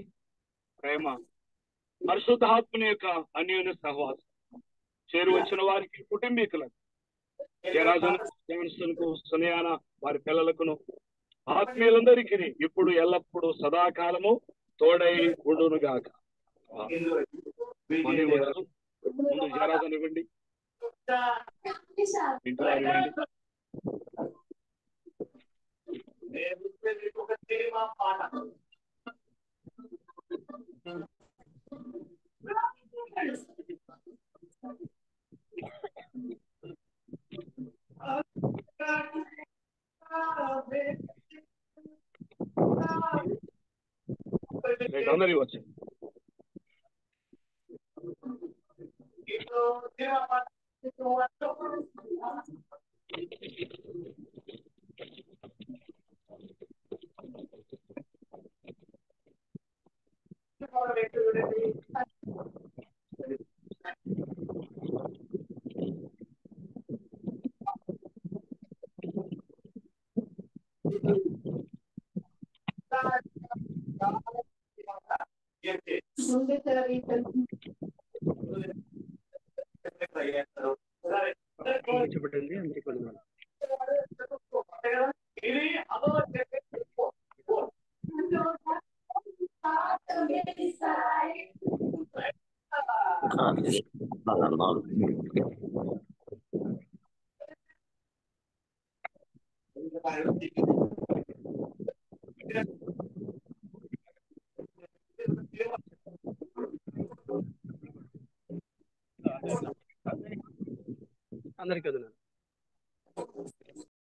ప్రేమ, పరిశుద్ధాత్మని యొక్క అన్యోన్య సహవాసం చేరువచ్చిన వారికి కుటుంబీకులకు, జయరాజన్, జాన్సన్ కు, సునయాన వారి పిల్లలకును, ఆత్మీయులందరికీ ఇప్పుడు ఎల్లప్పుడూ సదాకాలము తోడై ఉండునుగాక. ముందు జయరాజన్ ఇవ్వండి, ఇంట్లో ఇవ్వండి. అందరి వచ్చి చెప్పండి అందరికీ వందనాలు. అందరికీ వందనాలు.